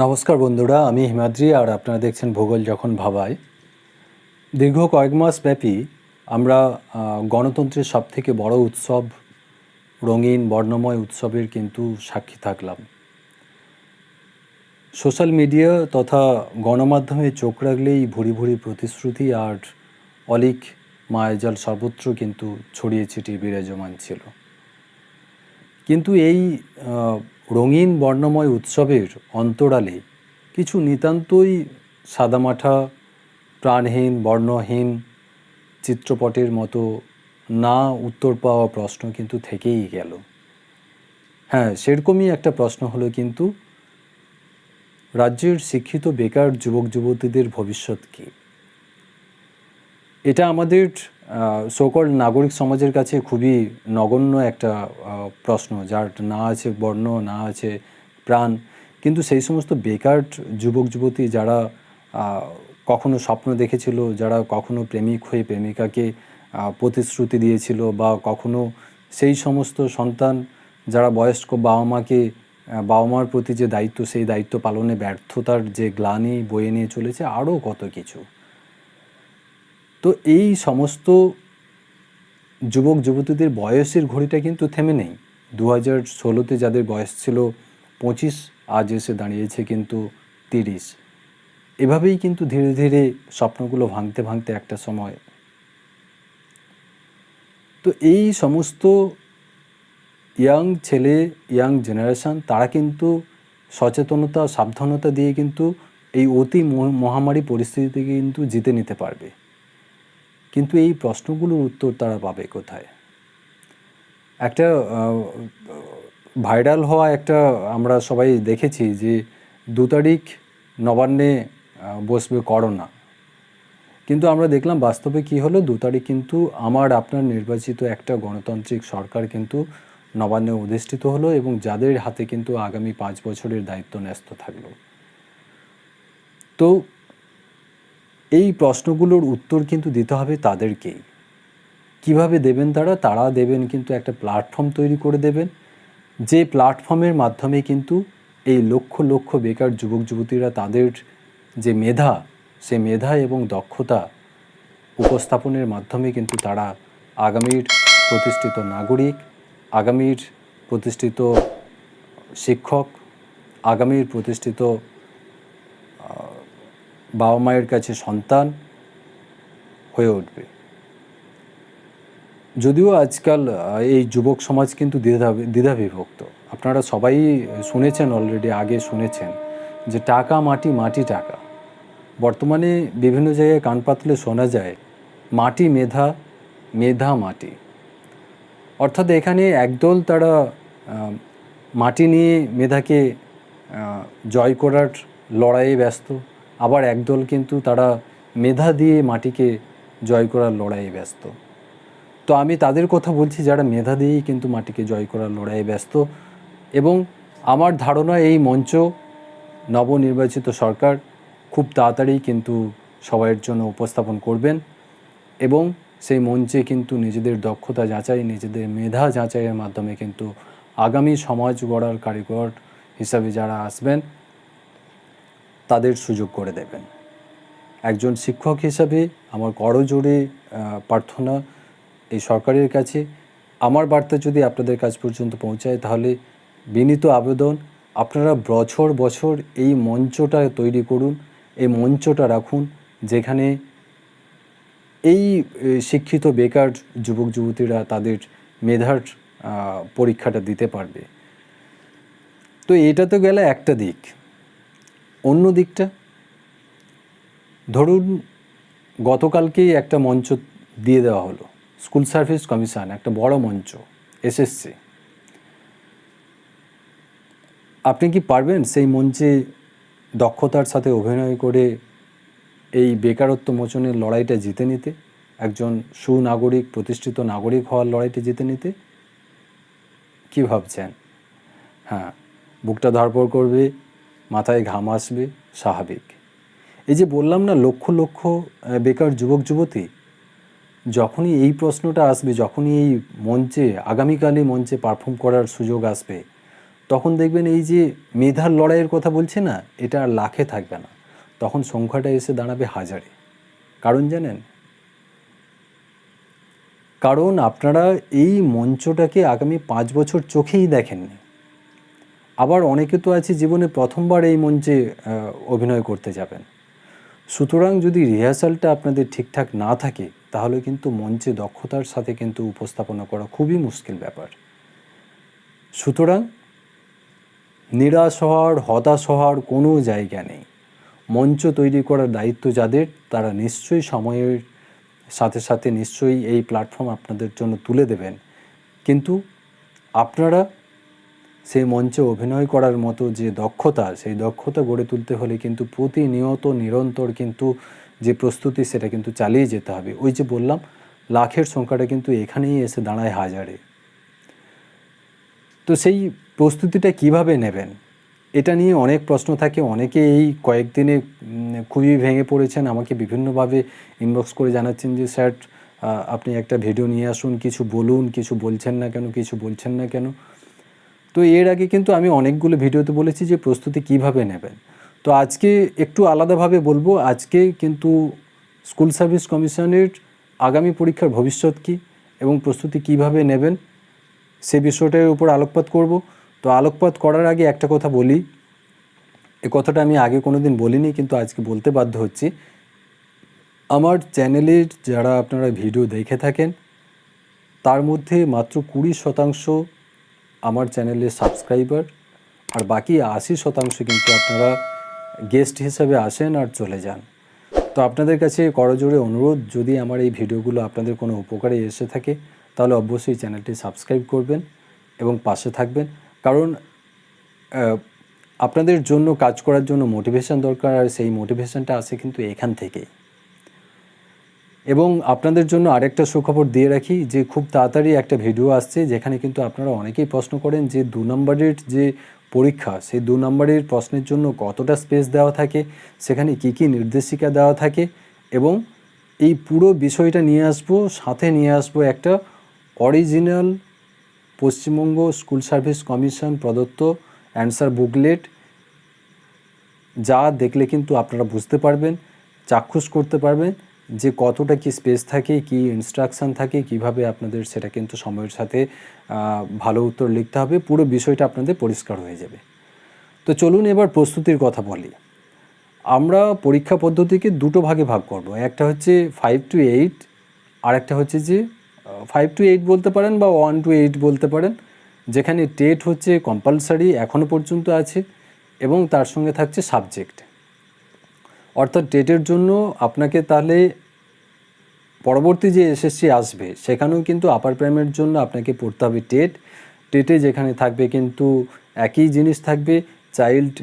নমস্কার বন্ধুরা, আমি হিমাদ্রি আর আপনারা দেখছেন ভূগোল যখন ভাবায়। দীর্ঘ কয়েক মাস ব্যাপী আমরা গণতন্ত্রের সবথেকে বড় উৎসব, রঙিন বর্ণময় উৎসবের কিন্তু সাক্ষী থাকলাম। সোশ্যাল মিডিয়া তথা গণমাধ্যমে চোখ রাখলেই ভুরি ভুরি প্রতিশ্রুতি আর অলিক মায়াজাল সর্বত্র কিন্তু ছড়িয়ে ছিটিয়ে বিরাজমান ছিল। কিন্তু এই রঙিন বর্ণময় উৎসবের অন্তরালে কিছু নিতান্তই সাদামাঠা, প্রাণহীন, বর্ণহীন চিত্রপটের মতো না উত্তর পাওয়া প্রশ্ন কিন্তু থেকেই গেল। হ্যাঁ, সেরকমই একটা প্রশ্ন হলো কিন্তু রাজ্যের শিক্ষিত বেকার যুবক যুবতীদের ভবিষ্যৎ কী? এটা আমাদের সকল নাগরিক সমাজের কাছে খুবই নগণ্য একটা প্রশ্ন, যার না আছে বর্ণ, না আছে প্রাণ। কিন্তু সেই সমস্ত বেকার যুবক যুবতী যারা কখনো স্বপ্ন দেখেছিল, যারা কখনো প্রেমিক হয়ে প্রেমিকাকে প্রতিশ্রুতি দিয়েছিল, বা কখনো সেই সমস্ত সন্তান যারা বয়স্ক বাবা মার প্রতি যে দায়িত্ব, সেই দায়িত্ব পালনে ব্যর্থতার যে গ্লানি বয়ে নিয়ে চলেছে, আরও কত কিছু। তো এই সমস্ত যুবক যুবতীদের বয়সের ঘড়িটা কিন্তু থেমে নেই। 2016-তে যাদের বয়স ছিল 25, আজ এসে দাঁড়িয়েছে কিন্তু 30। এভাবেই কিন্তু ধীরে ধীরে স্বপ্নগুলো ভাঙতে ভাঙতে একটা সময়। তো এই সমস্ত ইয়াং ছেলে, ইয়াং জেনারেশন, তারা কিন্তু সচেতনতা, সাবধানতা দিয়ে কিন্তু এই অতি মহামারী পরিস্থিতিতে কিন্তু জিতে নিতে পারবে। কিন্তু এই প্রশ্নগুলোর উত্তর তারা পাবে কোথায়? একটা ভাইরাল হওয়া একটা আমরা সবাই দেখেছি যে 2 তারিখ নবান্নে বসবে করোনা। কিন্তু আমরা দেখলাম বাস্তবে কি হলো। 2 তারিখ কিন্তু আমার আপনার নির্বাচিত একটা গণতান্ত্রিক সরকার কিন্তু নবান্নে অধিষ্ঠিত হলো, এবং যাদের হাতে কিন্তু আগামী 5 বছরের দায়িত্ব ন্যস্ত থাকলো। তো এই প্রশ্নগুলোর উত্তর কিন্তু দিতে হবে তাদেরকেই। কিভাবে দেবেন তারা দেবেন কিন্তু একটা প্ল্যাটফর্ম তৈরি করে দেবেন, যে প্ল্যাটফর্মের মাধ্যমে কিন্তু এই লক্ষ লক্ষ বেকার যুবক যুবতীরা তাদের যে মেধা, সে মেধা এবং দক্ষতা উপস্থাপনের মাধ্যমে কিন্তু তারা আগামীর প্রতিষ্ঠিত নাগরিক, আগামীর প্রতিষ্ঠিত শিক্ষক, আগামীর প্রতিষ্ঠিত বাবা মায়ের কাছে সন্তান হয়ে উঠবে। যদিও আজকাল এই যুবক সমাজ কিন্তু দ্বিধাবিভক্ত। আপনারা সবাই শুনেছেন, অলরেডি আগে শুনেছেন যে টাকা মাটি, মাটি টাকা। বর্তমানে বিভিন্ন জায়গায় কান পাতলে শোনা যায় মাটি মেধা, মেধা মাটি। অর্থাৎ এখানে একদল তারা মাটি নিয়ে মেধাকে জয় করার লড়াইয়ে ব্যস্ত, আবার একদল কিন্তু তারা মেধা দিয়ে মাটিকে জয় করার লড়াইয়ে ব্যস্ত। তো আমি তাদের কথা বলছি যারা মেধা দিয়েই কিন্তু মাটিকে জয় করার লড়াইয়ে ব্যস্ত। এবং আমার ধারণা এই মঞ্চ নবনির্বাচিত সরকার খুব তাড়াতাড়ি কিন্তু সবাইয়ের জন্য উপস্থাপন করবেন, এবং সেই মঞ্চে কিন্তু নিজেদের দক্ষতা যাচাই, নিজেদের মেধা যাচাইয়ের মাধ্যমে কিন্তু আগামী সমাজ গড়ার কারিগর হিসাবে যারা আসবেন তাদের সুযোগ করে দেবেন। একজন শিক্ষক হিসাবে আমার করজোড়ে প্রার্থনা এই সরকারের কাছে, আমার বার্তা যদি আপনাদের কাছ পর্যন্ত পৌঁছায়, তাহলে বিনীত আবেদন, আপনারা বছর বছর এই মঞ্চটা তৈরি করুন, এই মঞ্চটা রাখুন, যেখানে এই শিক্ষিত বেকার যুবক যুবতীরা তাদের মেধার পরীক্ষাটা দিতে পারবে। তো এটা তো গেলে একটা দিক। অন্য দিকটা ধরুন, গতকালকেই একটা মঞ্চ দিয়ে দেওয়া হলো, স্কুল সার্ভিস কমিশন, একটা বড় মঞ্চ, এসএসসি। আপনি কি পারবেন সেই মঞ্চে দক্ষতার সাথে অভিনয় করে এই বেকারত্ব মোচনের লড়াইটা জিতে নিতে, একজন সুনাগরিক, প্রতিষ্ঠিত নাগরিক হওয়ার লড়াইটা জিতে নিতে? কী ভাবছেন? হ্যাঁ, বুকটা ধড়ফড় করবে, মাথায় ঘাম আসবে, স্বাভাবিক। এই যে বললাম না, লক্ষ লক্ষ বেকার যুবক যুবতী, যখনই এই প্রশ্নটা আসবে, যখনই এই মঞ্চে আগামীকালে মঞ্চে পারফর্ম করার সুযোগ আসবে, তখন দেখবেন এই যে মেধার লড়াইয়ের কথা বলছে না, এটা আর লাখে থাকবে না, তখন সংখ্যাটা এসে দাঁড়াবে হাজারে। কারণ জানেন, কারণ আপনারা এই মঞ্চটাকে আগামী 5 বছর চোখেই দেখেননি। আবার অনেকে তো আছে জীবনে প্রথমবার এই মঞ্চে অভিনয় করতে যাবেন। সুতরাং যদি রিহার্সালটা আপনাদের ঠিকঠাক না থাকে, তাহলে কিন্তু মঞ্চে দক্ষতার সাথে কিন্তু উপস্থাপনা করা খুবই মুশকিল ব্যাপার। সুতরাং নিরাশ হওয়ার, হতাশ হওয়ার কোনো জায়গা নেই। মঞ্চ তৈরি করার দায়িত্ব যাদের, তারা নিশ্চয়ই সময়ের সাথে সাথে নিশ্চয়ই এই প্ল্যাটফর্ম আপনাদের জন্য তুলে দেবেন। কিন্তু আপনারা সেই মঞ্চে অভিনয় করার মতো যে দক্ষতা, সেই দক্ষতা গড়ে তুলতে হলে কিন্তু প্রতিনিয়ত নিরন্তর কিন্তু যে প্রস্তুতি, সেটা কিন্তু চালিয়ে যেতে হবে। ওই যে বললাম, লাখের সংখ্যাটা কিন্তু এখানেই এসে দাঁড়ায় হাজারে। তো সেই প্রস্তুতিটা কিভাবে নেবেন, এটা নিয়ে অনেক প্রশ্ন থাকে। অনেকে এই কয়েকদিনে খুবই ভেঙে পড়েছেন, আমাকে বিভিন্নভাবে ইনবক্স করে জানাচ্ছেন যে স্যার আপনি একটা ভিডিও নিয়ে আসুন, কিছু বলুন, কিছু বলছেন না কেন, কিছু বলছেন না কেন। তো এর আগে কিন্তু আমি অনেকগুলো ভিডিওতে বলেছি যে প্রস্তুতি কিভাবে নেবেন। তো আজকে একটু আলাদাভাবে বলবো। আজকে কিন্তু স্কুল সার্ভিস কমিশনের আগামী পরীক্ষার ভবিষ্যৎ কী এবং প্রস্তুতি কিভাবে নেবেন, সে বিষয়টার উপর আলোকপাত করব। তো আলোকপাত করার আগে একটা কথা বলি, এ কথাটা আমি আগে কোনো দিন বলিনি, কিন্তু আজকে বলতে বাধ্য হচ্ছি। আমার চ্যানেলের যারা আপনারা ভিডিও দেখে থাকেন, তার মধ্যে মাত্র 20% আমার চ্যানেলের সাবস্ক্রাইবার, আর বাকি 80% কিন্তু আপনারা গেস্ট হিসাবে আসেন আর চলে যান। তো আপনাদের কাছে করজোড়ে অনুরোধ, যদি আমার এই ভিডিওগুলো আপনাদের কোনো উপকারে এসে থাকে, তাহলে অবশ্যই চ্যানেলটি সাবস্ক্রাইব করবেন এবং পাশে থাকবেন। কারণ আপনাদের জন্য কাজ করার জন্য মোটিভেশন দরকার, আর সেই মোটিভেশনটা আসে কিন্তু এখান থেকেই। এবং আপনাদের জন্য আরেকটা সুখবর দিয়ে রাখি যে খুব তাড়াতাড়ি একটা ভিডিও আসছে, যেখানে কিন্তু আপনারা অনেকেই প্রশ্ন করেন যে 2 নম্বরের যে পরীক্ষা, সেই 2 নম্বরের প্রশ্নের জন্য কতটা স্পেস দেওয়া থাকে, সেখানে কি কি নির্দেশিকা দেওয়া থাকে, এবং এই পুরো বিষয়টা নিয়ে আসবো, সাথে নিয়ে আসবো একটা original Paschimbanga school service commission প্রদত্ত অ্যান্সার বুকলেট, যা দেখলে কিন্তু আপনারা বুঝতে পারবেন, চাক্ষুষ করতে পারবেন যে কতটা কি স্পেস থাকে, কি ইনস্ট্রাকশান থাকে, কিভাবে আপনাদের সেটা কিন্তু সময়ের সাথে ভালো উত্তর লিখতে হবে। পুরো বিষয়টা আপনাদের পরিষ্কার হয়ে যাবে। তো চলুন এবার প্রস্তুতির কথা বলি। আমরা পরীক্ষা পদ্ধতিকে দুটো ভাগে ভাগ করব। একটা হচ্ছে 5 to 8, আর একটা হচ্ছে যে 5 to 8 বলতে পারেন বা 1 to 8 বলতে পারেন, যেখানে টেট হচ্ছে কম্পালসারি এখনও পর্যন্ত আছে এবং তার সঙ্গে থাকছে সাবজেক্ট। অর্থাৎ টেটের জন্য আপনাকে তাহলে পরবর্তী যে এসএসসি আসবে, সেখানেও কিন্তু আপার প্রাইমারির জন্য আপনাকে পড়তে হবে টেট। টেটে যেখানে থাকবে কিন্তু একই জিনিস থাকবে, চাইল্ড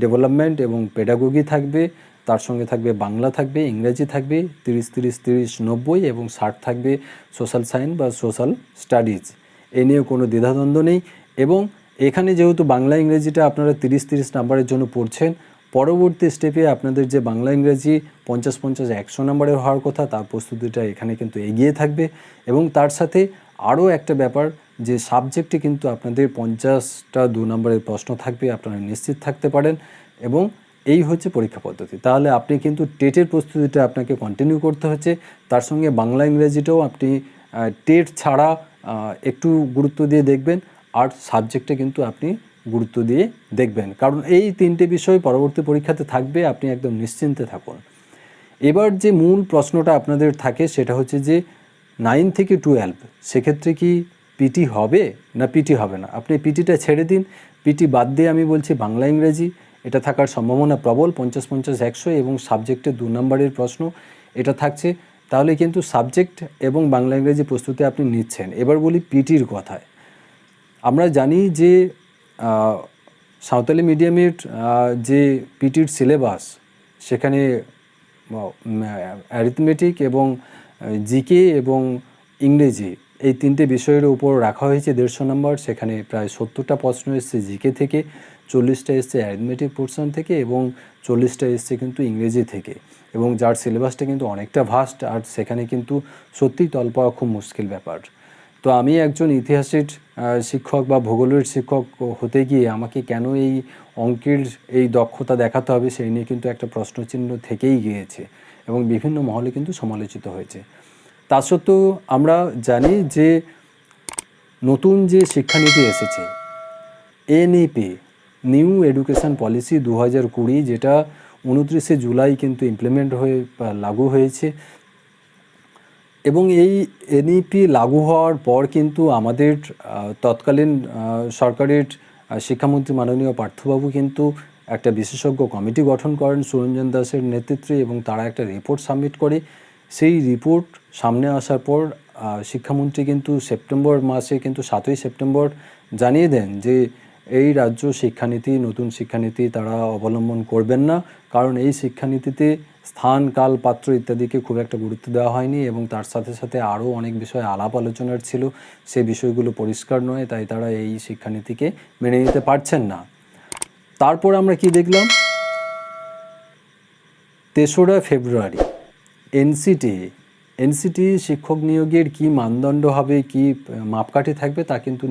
ডেভেলপমেন্ট এবং পেডাগোগি থাকবে, তার সঙ্গে থাকবে বাংলা থাকবে, ইংরেজি থাকবে 30-30-30-90, এবং 60 থাকবে সোশ্যাল সায়েন্স বা সোশ্যাল স্টাডিজ। এ নিয়ে কোনো দ্বিধাদ্বন্দ্ব নেই। এবং এখানে যেহেতু বাংলা ইংরেজিটা আপনারা 30-30 নাম্বারের জন্য পড়ছেন, পরবর্তী স্টেপে আপনাদের যে বাংলা ইংরেজি 50-50-100 নাম্বারের হওয়ার কথা, তার প্রস্তুতিটা এখানে কিন্তু এগিয়ে থাকবে। এবং তার সাথে আরও একটা ব্যাপার, যে সাবজেক্টে কিন্তু আপনাদের 50টা 2 নম্বরের প্রশ্ন থাকবে, আপনারা নিশ্চিত থাকতে পারেন। এবং এই হচ্ছে পরীক্ষা পদ্ধতি। তাহলে আপনি কিন্তু টেটের প্রস্তুতিটা আপনাকে কন্টিনিউ করতে হচ্ছে, তার সঙ্গে বাংলা ইংরেজিটাও আপনি টেট ছাড়া একটু গুরুত্ব দিয়ে দেখবেন, আর সাবজেক্টে কিন্তু আপনি গুরুত্ব দিয়ে দেখবেন, কারণ এই 3টে বিষয় পরবর্তী পরীক্ষাতে থাকবে, আপনি একদম নিশ্চিন্তে থাকুন। এবার যে মূল প্রশ্নটা আপনাদের থাকে, সেটা হচ্ছে যে 9 থেকে 12 সেক্ষেত্রে কি পিটি হবে না পিটি হবে না। আপনি পিটিটা ছেড়ে দিন, পিটি বাদ দিয়ে আমি বলছি বাংলা ইংরেজি, এটা থাকার সম্ভাবনা প্রবল, 50-50-100, এবং সাবজেক্টে 2 নম্বরের প্রশ্ন এটা থাকছে। তাহলে কিন্তু সাবজেক্ট এবং বাংলা ইংরেজি প্রস্তুতি আপনি নিচ্ছেন। এবার বলি পিটির কথায়। আমরা জানি যে সাঁওতালি মিডিয়ামের যে পিটির সিলেবাস, সেখানে অ্যারিথমেটিক এবং জিকে এবং ইংরেজি, এই 3টে বিষয়ের উপর রাখা হয়েছে 150 নম্বর। সেখানে প্রায় 70টা প্রশ্ন এসছে জিকে থেকে, 40টা এসছে অ্যারিথমেটিক পোর্শন থেকে, এবং 40টা এসছে কিন্তু ইংরেজি থেকে। এবং যার সিলেবাসটা কিন্তু অনেকটা ভাস্ট, আর সেখানে কিন্তু সত্যিই তল পাওয়া খুব মুশকিল ব্যাপার। তো আমি একজন ইতিহাসের শিক্ষক বা ভূগোলের শিক্ষক হতে গিয়ে আমাকে কেন এই অঙ্কের এই দক্ষতা দেখাতে হবে সেই নিয়ে কিন্তু একটা প্রশ্নচিহ্ন থেকেই গিয়েছে এবং বিভিন্ন মহলে কিন্তু সমালোচিত হয়েছে। তা সত্ত্বেও আমরা জানি যে নতুন যে শিক্ষানীতি এসেছে এনইপি, নিউ এডুকেশন পলিসি 2020, যেটা 29শে জুলাই কিন্তু ইমপ্লিমেন্ট হয়ে লাগু হয়েছে। এবং এই এনইপি লাগু হওয়ার পর কিন্তু আমাদের তৎকালীন সরকারের শিক্ষামন্ত্রী মাননীয় পার্থবাবু কিন্তু একটা বিশেষজ্ঞ কমিটি গঠন করেন সুরঞ্জন দাসের নেতৃত্বে এবং তারা একটা রিপোর্ট সাবমিট করে। সেই রিপোর্ট সামনে আসার পর শিক্ষামন্ত্রী কিন্তু সেপ্টেম্বর মাসে কিন্তু 7ই সেপ্টেম্বর জানিয়ে দেন যে এই রাজ্য শিক্ষানীতি, নতুন শিক্ষানীতি তারা অবলম্বন করবেন না, কারণ এই শিক্ষানীতিতে স্থান, কাল, পাত্র ইত্যাদিকে খুব একটা গুরুত্ব দেওয়া হয়নি এবং তার সাথে সাথে আরও অনেক বিষয় আলাপ আলোচনার ছিল, সেই বিষয়গুলো পরিষ্কার নয়, তাই তারা এই শিক্ষানীতিকে মেনে নিতে পারছেন না। তারপর আমরা কি দেখলাম, 3রা ফেব্রুয়ারি এনসিটি শিক্ষক নিয়োগের কি মানদণ্ড হবে, কি মাপকাঠি থাকবে তা কিন্তু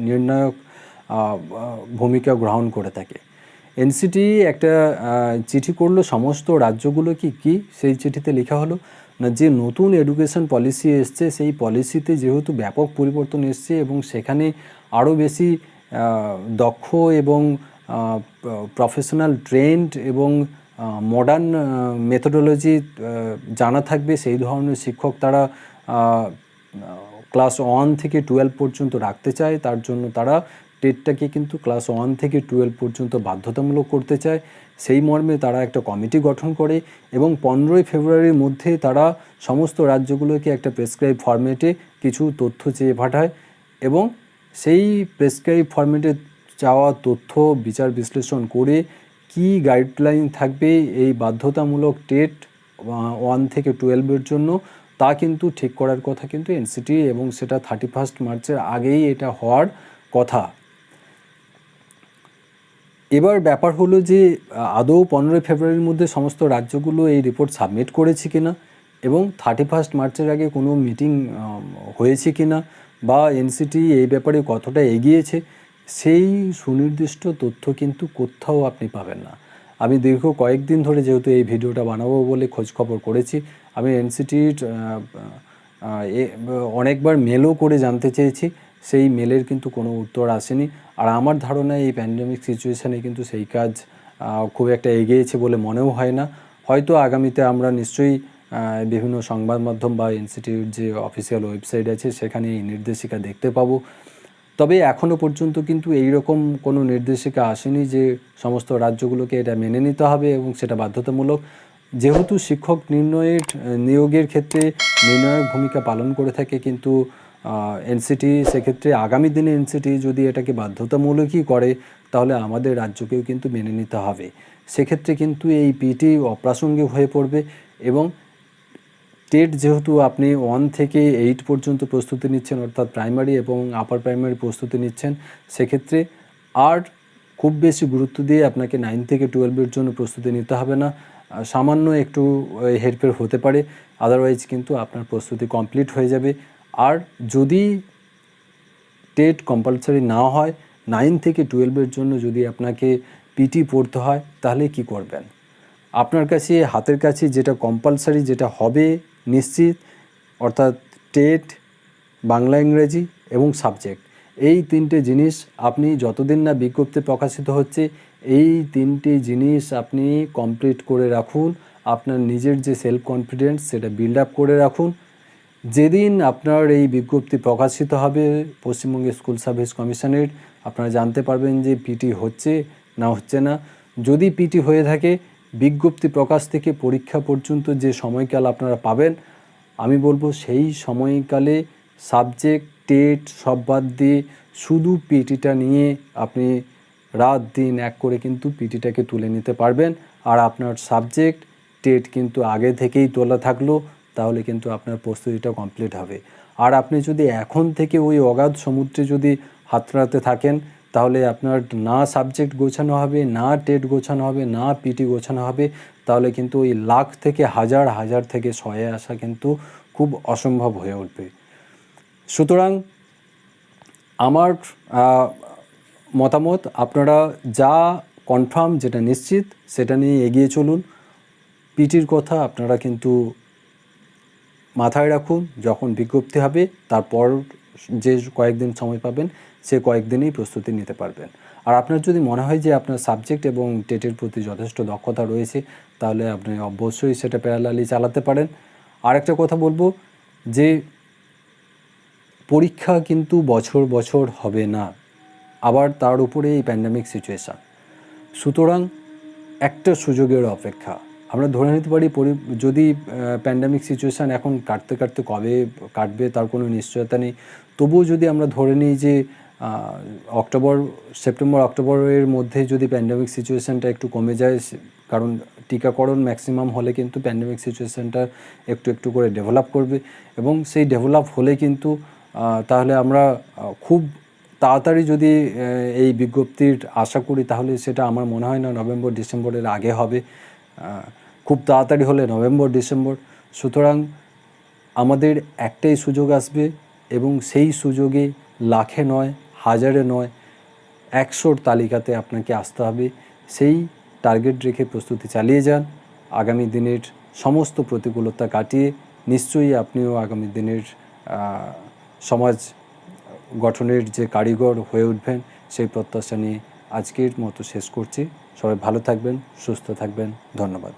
নির্ণায়ক ভূমিকা গ্রহণ করে থাকে। এনসিটি একটা চিঠি করলো সমস্ত রাজ্যগুলোকে, কি সেই চিঠিতে লেখা হলো না যে নতুন এডুকেশন পলিসি এসছে সেই পলিসিতে যেহেতু ব্যাপক পরিবর্তন এসছে এবং সেখানে আরও বেশি দক্ষ এবং প্রফেশনাল ট্রেন্ড এবং মডার্ন মেথোডোলজি জানা থাকবে, সেই ধরনের শিক্ষক তারা ক্লাস 1 থেকে 12 পর্যন্ত রাখতে চায়। তার জন্য তারা টেটটাকে কিন্তু ক্লাস 1 থেকে 12 পর্যন্ত বাধ্যতামূলক করতে চায়। সেই মর্মে তারা একটা কমিটি গঠন করে এবং 15ই ফেব্রুয়ারির মধ্যে তারা সমস্ত রাজ্যগুলোকে একটা প্রেসক্রাইব ফরম্যাটে কিছু তথ্য চেয়ে পাঠায় এবং সেই প্রেসক্রাইব ফরম্যাটে চাওয়া তথ্য বিচার বিশ্লেষণ করে কি গাইডলাইন থাকবে এই বাধ্যতামূলক টেট 1 থেকে 12-এর জন্য তা কিন্তু ঠিক করার কথা কিন্তু এনসিটি, এবং সেটা 31 মার্চের আগেই এটা হওয়ার কথা। এবার ব্যাপার হলো যে আদৌ 15ই ফেব্রুয়ারির মধ্যে সমস্ত রাজ্যগুলো এই রিপোর্ট সাবমিট করেছে কিনা এবং 31 মার্চের আগে কোনো মিটিং হয়েছে কিনা বা এনসিটি এই ব্যাপারে কতটা এগিয়েছে সেই সুনির্দিষ্ট তথ্য কিন্তু কোথাও আপনি পাবেন না। আমি দীর্ঘ কয়েকদিন ধরে যেহেতু এই ভিডিওটা বানাবো বলে খোঁজখবর করেছি, আমি এনসিটির অনেকবার মেলও করে জানতে চেয়েছি, সেই মেলের কিন্তু কোনো উত্তর আসেনি। আর আমার ধারণা এই প্যান্ডেমিক সিচুয়েশানে কিন্তু সেই কাজ খুব একটা এগিয়েছে বলে মনেও হয় না। হয়তো আগামীতে আমরা নিশ্চয়ই বিভিন্ন সংবাদ মাধ্যম বা ইনস্টিটিউট যে অফিসিয়াল ওয়েবসাইট আছে সেখানে এই নির্দেশিকা দেখতে পাবো। তবে এখনও পর্যন্ত কিন্তু এই রকম কোনো নির্দেশিকা আসেনি যে সমস্ত রাজ্যগুলোকে এটা মেনে নিতে হবে এবং সেটা বাধ্যতামূলক। যেহেতু শিক্ষক নিয়োগের ক্ষেত্রে নির্ণায়ক ভূমিকা পালন করে থাকে কিন্তু এনসিটি, সেক্ষেত্রে আগামী দিনে এনসিটি যদি এটাকে বাধ্যতামূলকই করে তাহলে আমাদের রাজ্যকেও কিন্তু মেনে নিতে হবে। সেক্ষেত্রে কিন্তু এই পিটি অপ্রাসঙ্গিক হয়ে পড়বে এবং টেট যেহেতু আপনি 1 থেকে 8 পর্যন্ত প্রস্তুতি নিচ্ছেন, অর্থাৎ প্রাইমারি এবং আপার প্রাইমারি প্রস্তুতি নিচ্ছেন, সেক্ষেত্রে আর খুব বেশি গুরুত্ব দিয়ে আপনাকে 9 থেকে 12-এর জন্য প্রস্তুতি নিতে হবে না। সামান্য একটু হেরফের হতে পারে, আদারওয়াইজ কিন্তু আপনার প্রস্তুতি কমপ্লিট হয়ে যাবে। আর যদি টেট কম্পালসারি না হয়, 9 থেকে 12-এর জন্য যদি আপনাকে পিটি পড়তে হয় তাহলে কি করবেন? আপনার কাছে হাতের কাছে যেটা কম্পালসারি, যেটা হবে নিশ্চিত, অর্থাৎ টেট, বাংলা, ইংরেজি এবং সাবজেক্ট, এই 3টে জিনিস আপনি যতদিন না বিজ্ঞপ্তি প্রকাশিত হচ্ছে এই 3টে জিনিস আপনি কমপ্লিট করে রাখুন। আপনার নিজের যে সেলফ কনফিডেন্স সেটা বিল্ড আপ করে রাখুন। যেদিন আপনার এই বিজ্ঞপ্তি প্রকাশিত হবে পশ্চিমবঙ্গের স্কুল সার্ভিস কমিশনের, আপনারা জানতে পারবেন যে পিটি হচ্ছে না হচ্ছে না। যদি পিটি হয়ে থাকে, বিজ্ঞপ্তি প্রকাশ থেকে পরীক্ষা পর্যন্ত যে সময়কাল আপনারা পাবেন, আমি বলবো সেই সময়কালে সাবজেক্ট, টেট সব বাদ দিয়ে শুধু পিটিটা নিয়ে আপনি রাত দিন এক করে কিন্তু পিটিটাকে তুলে নিতে পারবেন। আর আপনার সাবজেক্ট, টেট কিন্তু আগে থেকেই তোলা থাকলো, তাহলে কিন্তু আপনার প্রস্তুতিটা কমপ্লিট হবে। আর আপনি যদি এখন থেকে ওই অগাধ সমুদ্রে যদি হাতড়াতে থাকেন তাহলে আপনার না সাবজেক্ট গোছানো হবে, না টেট গোছানো হবে, না পিটি গোছানো হবে, তাহলে কিন্তু ওই লাখ থেকে হাজার, হাজার থেকে 100-এ আসা কিন্তু খুব অসম্ভব হয়ে উঠবে। সুতরাং আমার মতামত, আপনারা যা কনফার্ম, যেটা নিশ্চিত, সেটা নিয়ে এগিয়ে চলুন। পিটির কথা আপনারা কিন্তু মাথায় রাখুন, যখন বিজ্ঞপ্তি হবে তারপর যে কয়েকদিন সময় পাবেন সে কয়েকদিনেই প্রস্তুতি নিতে পারবেন। আর আপনার যদি মনে হয় যে আপনার সাবজেক্ট এবং টেটের প্রতি যথেষ্ট দক্ষতা রয়েছে, তাহলে আপনি অবশ্যই সেটা প্যারালালি চালাতে পারেন। আর একটা কথা বলবো যে পরীক্ষা কিন্তু বছর বছর হবে না, আবার তার উপরে এই প্যান্ডেমিক সিচুয়েশান। সুতরাং একটা সুযোগের অপেক্ষা। আমরা ধরে নিতে পারি যদি প্যান্ডেমিক সিচুয়েশান এখন কাটতে কাটতে কবে কাটবে তার কোনো নিশ্চয়তা নেই, তবুও যদি আমরা ধরে নিই যে সেপ্টেম্বর অক্টোবরের মধ্যে যদি প্যান্ডেমিক সিচুয়েশানটা একটু কমে যায়, কারণ টিকাকরণ ম্যাক্সিমাম হলে কিন্তু প্যান্ডেমিক সিচুয়েশানটা একটু একটু করে ডেভেলপ করবে, এবং সেই ডেভেলপ হলে কিন্তু তাহলে আমরা খুব তাড়াতাড়ি যদি এই বিজ্ঞপ্তির আশা করি, তাহলে সেটা আমার মনে হয় না নভেম্বর ডিসেম্বরের আগে হবে, খুব তাড়াতাড়ি হলে নভেম্বর ডিসেম্বর। সুতরাং আমাদের একটাই সুযোগ আসবে, এবং সেই সুযোগে লাখে নয়, হাজারে নয়, 100-র তালিকাতে আপনাকে আসতে হবে। সেই টার্গেট রেখে প্রস্তুতি চালিয়ে যান। আগামী দিনের সমস্ত প্রতিকূলতা কাটিয়ে নিশ্চয়ই আপনিও আগামী দিনের সমাজ গঠনের যে কারিগর হয়ে উঠবেন, সেই প্রত্যাশা নিয়ে আজকের মতো শেষ করছি। সবাই ভালো থাকবেন, সুস্থ থাকবেন। ধন্যবাদ।